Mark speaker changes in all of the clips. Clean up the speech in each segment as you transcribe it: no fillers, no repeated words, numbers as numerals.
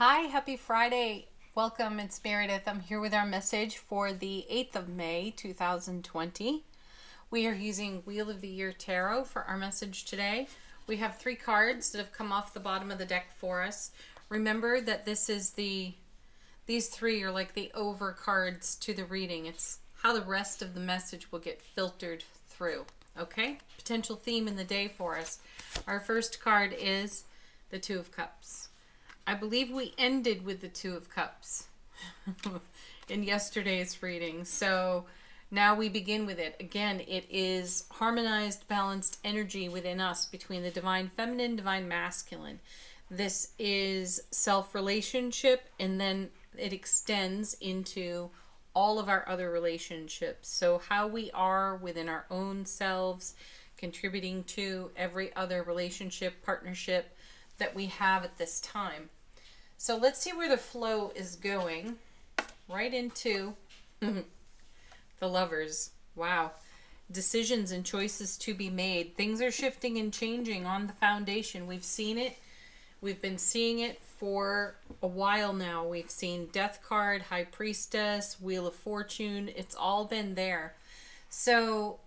Speaker 1: Hi, happy Friday. Welcome in Spirit. I'm here with our message for the 8th of May, 2020. We are using Wheel of the Year Tarot for our message today. We have 3 cards that have come off the bottom of the deck for us. Remember that these 3 are like the over cards to the reading. It's how the rest of the message will get filtered through. Okay? Potential theme in the day for us. Our first card is the Two of Cups. I believe we ended with the Two of Cups in yesterday's reading. So now we begin with it. Again, it is harmonized, balanced energy within us between the divine feminine, divine masculine. This is self-relationship, and then it extends into all of our other relationships. So how we are within our own selves, contributing to every other relationship, partnership that we have at this time. So let's see where the flow is going. Right into the Lovers. Wow. Decisions and choices to be made. Things are shifting and changing on the foundation. We've seen it. We've been seeing it for a while now. We've seen Death card, High Priestess, Wheel of Fortune. It's all been there. So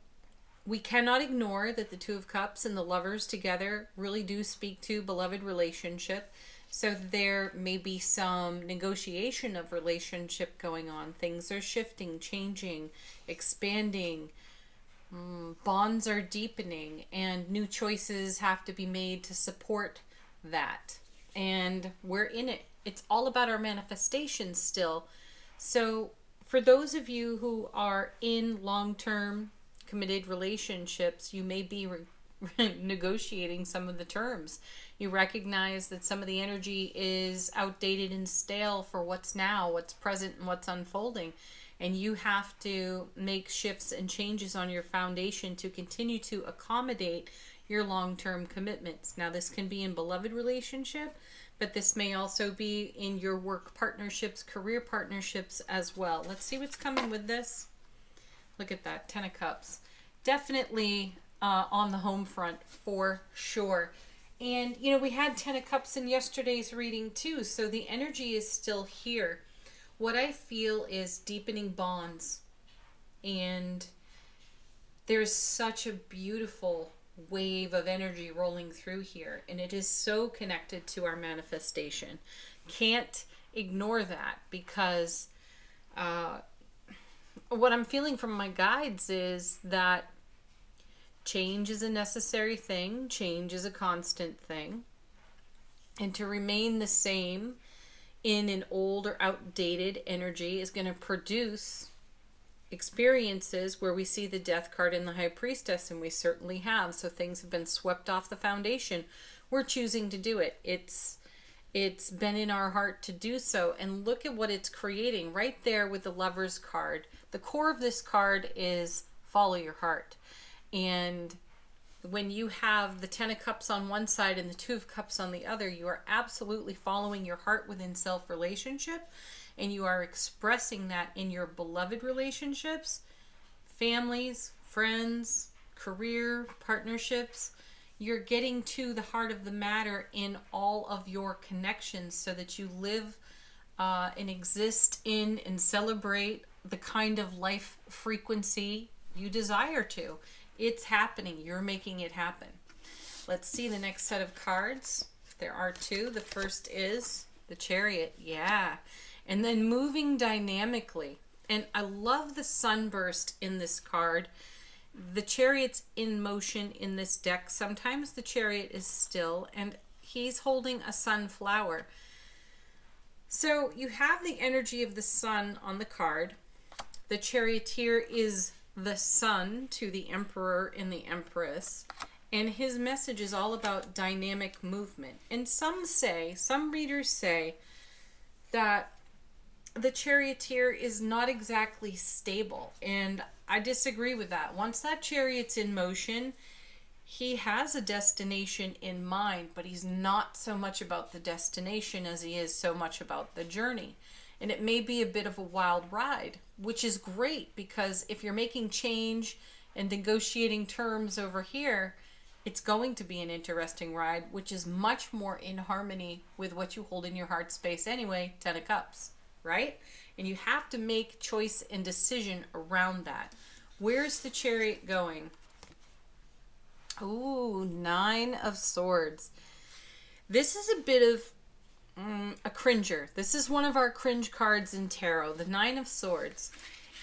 Speaker 1: we cannot ignore that the Two of Cups and the Lovers together really do speak to beloved relationship. So there may be some negotiation of relationship going on. Things are shifting, changing, expanding. Bonds are deepening, and new choices have to be made to support that. And we're in it. It's all about our manifestations still. So for those of you who are in long-term committed relationships, you may be negotiating some of the terms. You recognize that some of the energy is outdated and stale for what's now, what's present, and what's unfolding. And you have to make shifts and changes on your foundation to continue to accommodate your long-term commitments. Now, this can be in beloved relationship, but this may also be in your work partnerships, career partnerships as well. Let's see what's coming with this. Look at that, 10 of Cups. Definitely on the home front for sure. And, you know, we had 10 of Cups in yesterday's reading too, so the energy is still here. What I feel is deepening bonds. And there's such a beautiful wave of energy rolling through here, and it is so connected to our manifestation. Can't ignore that, because what I'm feeling from my guides is that change is a necessary thing, change is a constant thing, and to remain the same in an old or outdated energy is going to produce experiences where we see the Death card in the High Priestess, and we certainly have. So things have been swept off the foundation. We're choosing to do it. It's been in our heart to do so, and look at what it's creating right there with the Lovers card. The core of this card is follow your heart. And when you have the 10 of Cups on one side and the 2 of Cups on the other, you are absolutely following your heart within self-relationship, and you are expressing that in your beloved relationships, families, friends, career, partnerships. You're getting to the heart of the matter in all of your connections so that you live and exist in and celebrate the kind of life frequency you desire to. It's happening. You're making it happen. Let's see the next set of cards. There are 2. The first is the Chariot. Yeah. And then moving dynamically. And I love the sunburst in this card. The Chariot's in motion in this deck. Sometimes the Chariot is still, and he's holding a sunflower. So you have the energy of the sun on the card. The Charioteer is the sun to the Emperor and the Empress. And his message is all about dynamic movement. And some readers say that the Charioteer is not exactly stable, and I disagree with that. Once that Chariot's in motion, he has a destination in mind, but he's not so much about the destination as he is so much about the journey. And it may be a bit of a wild ride, which is great, because if you're making change and negotiating terms over here, it's going to be an interesting ride, which is much more in harmony with what you hold in your heart space anyway, 10 of Cups, right? And you have to make choice and decision around that. Where's the Chariot going? Ooh, 9 of Swords. This is a bit of a cringer. This is one of our cringe cards in tarot, the 9 of Swords.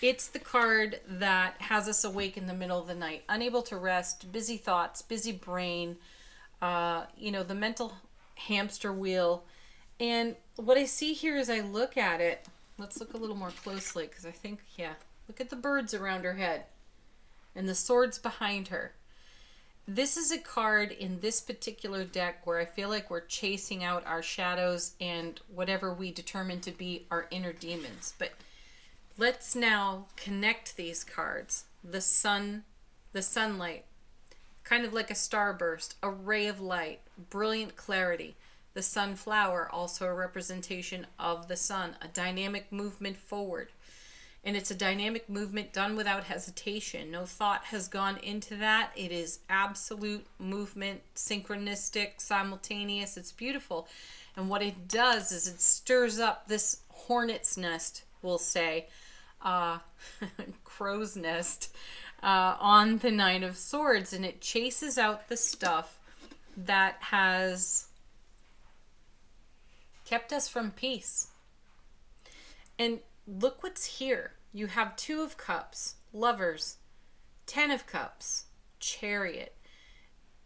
Speaker 1: It's the card that has us awake in the middle of the night, unable to rest, busy thoughts, busy brain, the mental hamster wheel. And what I see here as I look at it, let's look a little more closely because I think, look at the birds around her head and the swords behind her. This is a card in this particular deck where I feel like we're chasing out our shadows and whatever we determine to be our inner demons. But let's now connect these cards. The sun, the sunlight, kind of like a starburst, a ray of light, brilliant clarity. The sunflower, also a representation of the sun, a dynamic movement forward. And it's a dynamic movement done without hesitation. No thought has gone into that. It is absolute movement, synchronistic, simultaneous. It's beautiful. And what it does is it stirs up this hornet's nest, we'll say, crow's nest, on the 9 of Swords. And it chases out the stuff that has kept us from peace. And look what's here. You have 2 of Cups, Lovers, 10 of Cups, Chariot.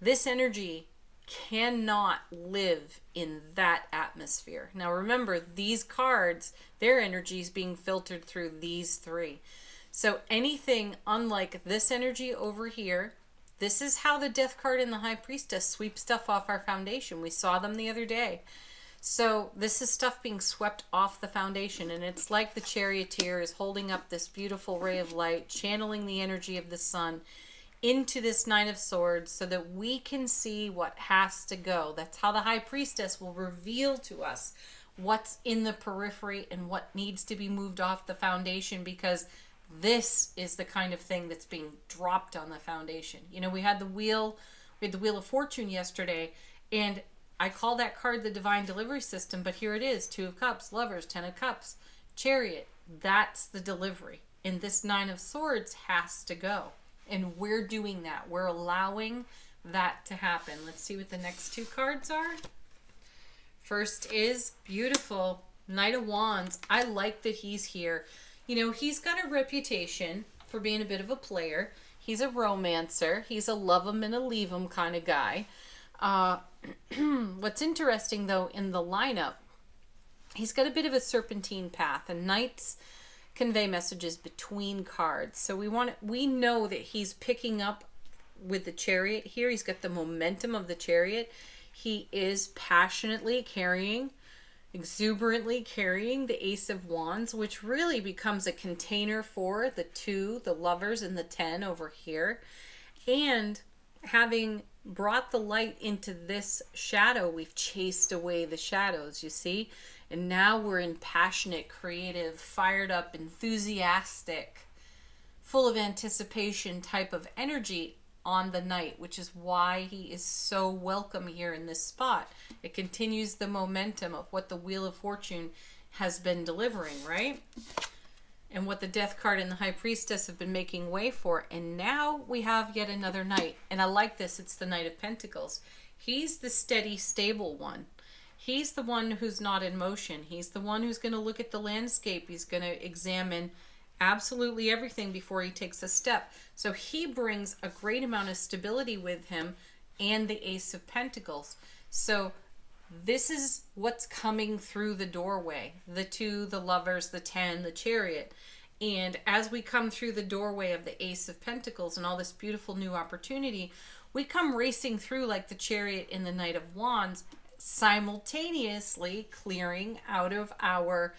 Speaker 1: This energy cannot live in that atmosphere. Now remember, these cards, their energy is being filtered through these 3. So anything unlike this energy over here, this is how the Death card in the High Priestess sweeps stuff off our foundation. We saw them the other day. So this is stuff being swept off the foundation, and it's like the charioteer is holding up this beautiful ray of light, channeling the energy of the sun into this 9 of Swords so that we can see what has to go. That's how the High Priestess will reveal to us what's in the periphery and what needs to be moved off the foundation, because this is the kind of thing that's being dropped on the foundation. You know, we had the Wheel of Fortune yesterday, and I call that card the Divine Delivery System, but here it is, 2 of Cups, Lovers, 10 of Cups, Chariot. That's the delivery. And this 9 of Swords has to go. And we're doing that. We're allowing that to happen. Let's see what the next 2 cards are. First is beautiful, Knight of Wands. I like that he's here. You know, he's got a reputation for being a bit of a player. He's a romancer. He's a love him and a leave him kind of guy. What's interesting though in the lineup, he's got a bit of a serpentine path, and knights convey messages between cards. So we know that he's picking up with the Chariot here. He's got the momentum of the Chariot. He is passionately carrying, exuberantly carrying the Ace of Wands, which really becomes a container for the 2, the Lovers, and the 10 over here. And having brought the light into this shadow, we've chased away the shadows, you see? And now we're in passionate, creative, fired up, enthusiastic, full of anticipation type of energy on the Knight, which is why he is so welcome here in this spot. It continues the momentum of what the Wheel of Fortune has been delivering, right? And what the Death card and the High Priestess have been making way for. And now we have yet another Knight. And I like this. It's the Knight of Pentacles. He's the steady, stable one. He's the one who's not in motion. He's the one who's going to look at the landscape. He's going to examine absolutely everything before he takes a step. So he brings a great amount of stability with him and the Ace of Pentacles. So this is what's coming through the doorway. The 2, the Lovers, the 10, the Chariot. And as we come through the doorway of the Ace of Pentacles and all this beautiful new opportunity, we come racing through like the Chariot and the Knight of Wands, simultaneously clearing out of our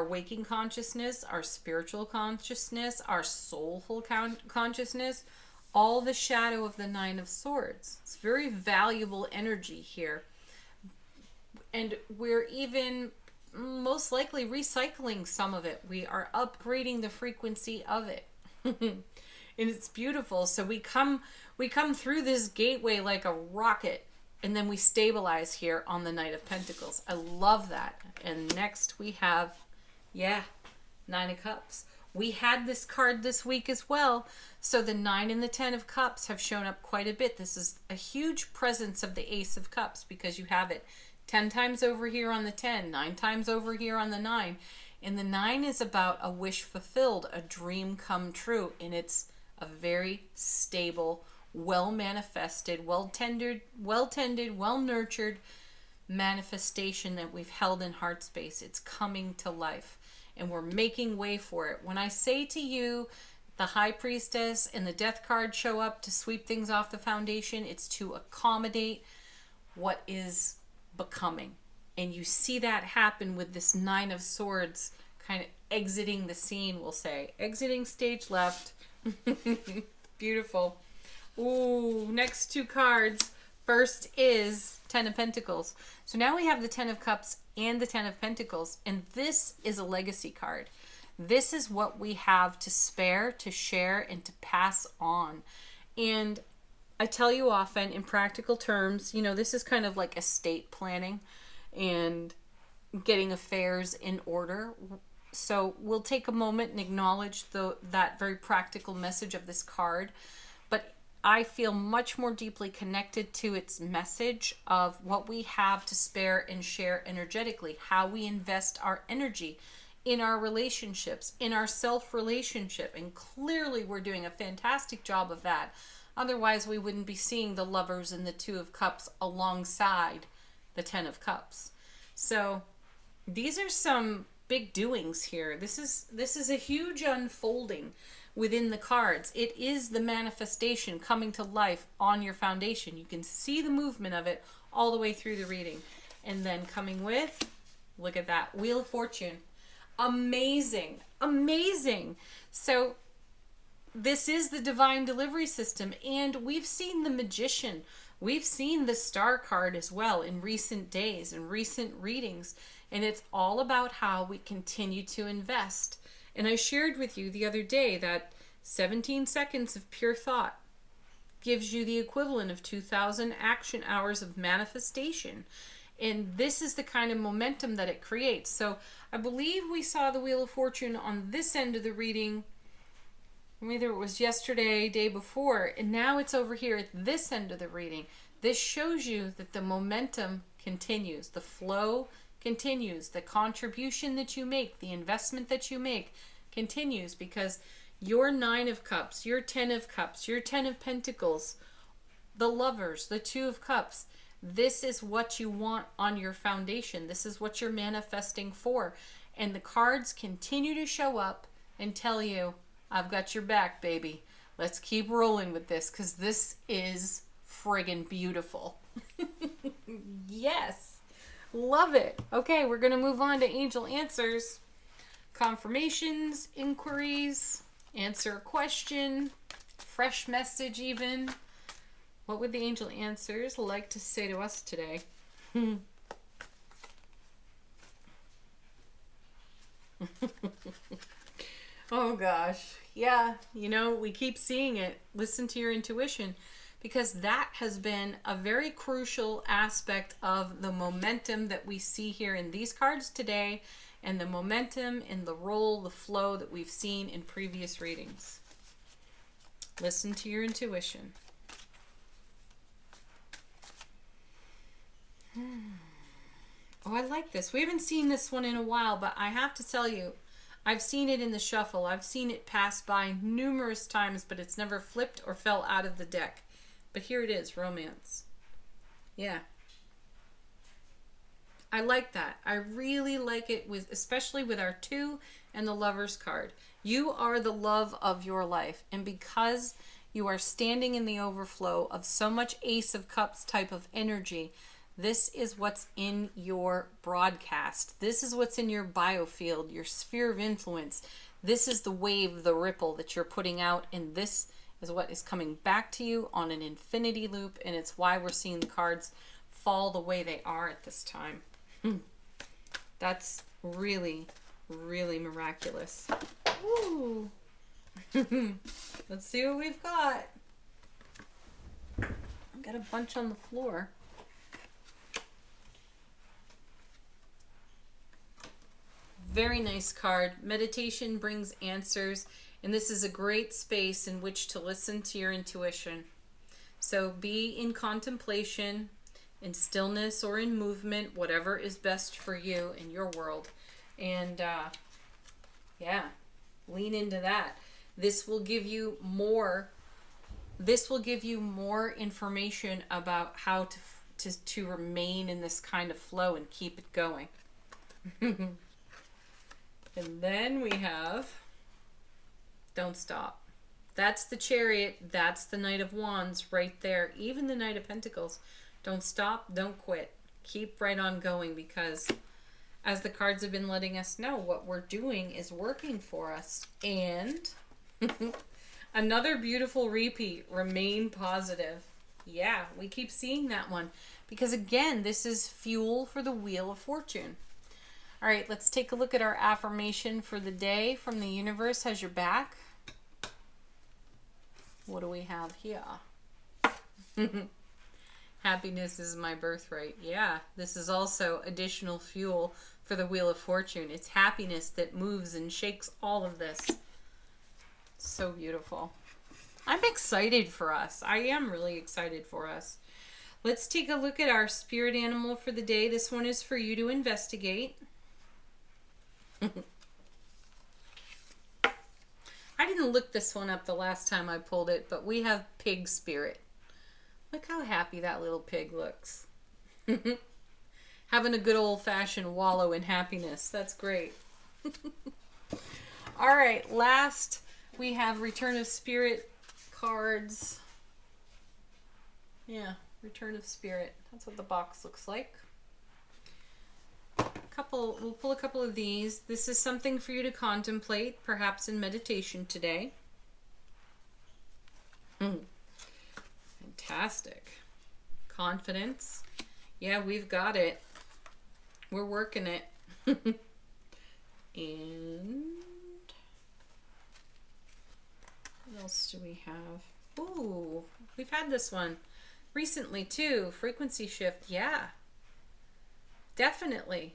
Speaker 1: waking consciousness, our spiritual consciousness, our soulful consciousness, all the shadow of the 9 of Swords. It's very valuable energy here. And we're even most likely recycling some of it. We are upgrading the frequency of it. And it's beautiful. So we come through this gateway like a rocket, and then we stabilize here on the Knight of Pentacles. I love that. And next we have, yeah, Nine of Cups. We had this card this week as well. So the 9 and the 10 of Cups have shown up quite a bit. This is a huge presence of the Ace of Cups because you have it 10 times over here on the 10, 9 times over here on the 9. And the 9 is about a wish fulfilled, a dream come true. And it's a very stable, well-manifested, well-tended, well-nurtured manifestation that we've held in heart space. It's coming to life. And we're making way for it. When I say to you, the High Priestess and the Death card show up to sweep things off the foundation, it's to accommodate what is becoming. And you see that happen with this 9 of Swords kind of exiting the scene, we'll say. Exiting stage left. Beautiful. Ooh, next 2 cards. First is 10 of Pentacles. So now we have the 10 of Cups and the 10 of Pentacles, and this is a legacy card. This is what we have to spare, to share, and to pass on. And I tell you often in practical terms, you know, this is kind of like estate planning and getting affairs in order. So we'll take a moment and acknowledge that very practical message of this card. But I feel much more deeply connected to its message of what we have to spare and share energetically, how we invest our energy in our relationships, in our self-relationship. And clearly we're doing a fantastic job of that. Otherwise, we wouldn't be seeing the Lovers and the 2 of Cups alongside the 10 of Cups. So these are some big doings here. This is a huge unfolding within the cards. It is the manifestation coming to life on your foundation. You can see the movement of it all the way through the reading. And then coming with, look at that, Wheel of Fortune. Amazing, amazing. So this is the divine delivery system, and we've seen the Magician. We've seen the Star card as well in recent days and recent readings, and it's all about how we continue to invest. And I shared with you the other day that 17 seconds of pure thought gives you the equivalent of 2,000 action hours of manifestation. And this is the kind of momentum that it creates. So I believe we saw the Wheel of Fortune on this end of the reading. Either it was yesterday, day before, and now it's over here at this end of the reading. This shows you that the momentum continues. The flow continues. The contribution that you make, the investment that you make continues, because your 9 of Cups, your 10 of Cups, your 10 of Pentacles, the Lovers, the 2 of Cups, this is what you want on your foundation. This is what you're manifesting for. And the cards continue to show up and tell you, I've got your back, baby. Let's keep rolling with this, because this is friggin' beautiful. Yes. Love it. Okay, we're going to move on to angel answers. Confirmations, inquiries, answer a question, fresh message even. What would the angel answers like to say to us today? Oh gosh. Yeah, you know, we keep seeing it. Listen to your intuition, because that has been a very crucial aspect of the momentum that we see here in these cards today, and the momentum and the roll, the flow that we've seen in previous readings. Listen to your intuition. Oh, I like this. We haven't seen this one in a while, but I have to tell you, I've seen it in the shuffle. I've seen it pass by numerous times, but it's never flipped or fell out of the deck. But here it is, romance. Yeah. I like that. I really like it, especially with our 2 and the Lovers card. You are the love of your life. And because you are standing in the overflow of so much Ace of Cups type of energy, this is what's in your broadcast. This is what's in your biofield, your sphere of influence. This is the wave, the ripple that you're putting out, and this is what is coming back to you on an infinity loop, and it's why we're seeing the cards fall the way they are at this time. That's really, really miraculous. Ooh. Let's see what we've got. I've got a bunch on the floor. Very nice card. Meditation brings answers, and this is a great space in which to listen to your intuition. So be in contemplation, in stillness, or in movement, whatever is best for you in your world. And yeah, lean into that. This will give you more information about how to remain in this kind of flow and keep it going. And then we have Don't Stop. That's the Chariot. That's the Knight of Wands right there. Even the Knight of Pentacles. Don't stop. Don't quit. Keep right on going, because as the cards have been letting us know, what we're doing is working for us. And another beautiful repeat. Remain positive. Yeah, we keep seeing that one. Because again, this is fuel for the Wheel of Fortune. All right, let's take a look at our affirmation for the day from the universe. Has your back. What do we have here? Happiness is my birthright. Yeah, this is also additional fuel for the Wheel of Fortune. It's happiness that moves and shakes all of this. So beautiful. I'm excited for us. I am really excited for us. Let's take a look at our spirit animal for the day. This one is for you to investigate. I didn't look this one up the last time I pulled it, but we have pig spirit. Look how happy that little pig looks. Having a good old-fashioned wallow in happiness. That's great. All right, last we have Return of Spirit cards. Yeah, Return of Spirit. That's what the box looks like. We'll pull a couple of these. This is something for you to contemplate, perhaps in meditation today. Fantastic. Confidence. Yeah, we've got it. We're working it. And what else do we have? Ooh, we've had this one recently too. Frequency shift. Yeah, definitely.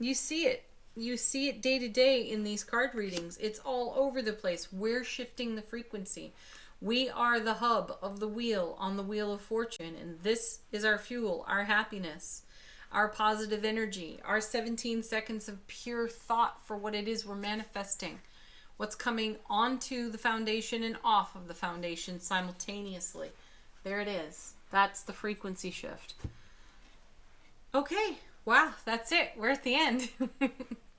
Speaker 1: You see it. You see it day to day in these card readings. It's all over the place. We're shifting the frequency. We are the hub of the wheel on the Wheel of Fortune, and this is our fuel, our happiness, our positive energy, our 17 seconds of pure thought for what it is we're manifesting, what's coming onto the foundation and off of the foundation simultaneously. There it is. That's the frequency shift. Okay. Wow, that's it. We're at the end.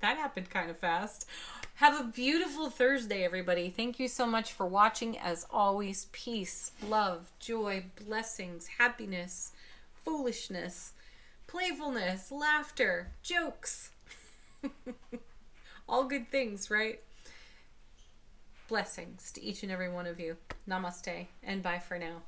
Speaker 1: That happened kind of fast. Have a beautiful Thursday, everybody. Thank you so much for watching. As always, peace, love, joy, blessings, happiness, foolishness, playfulness, laughter, jokes. All good things, right? Blessings to each and every one of you. Namaste, and bye for now.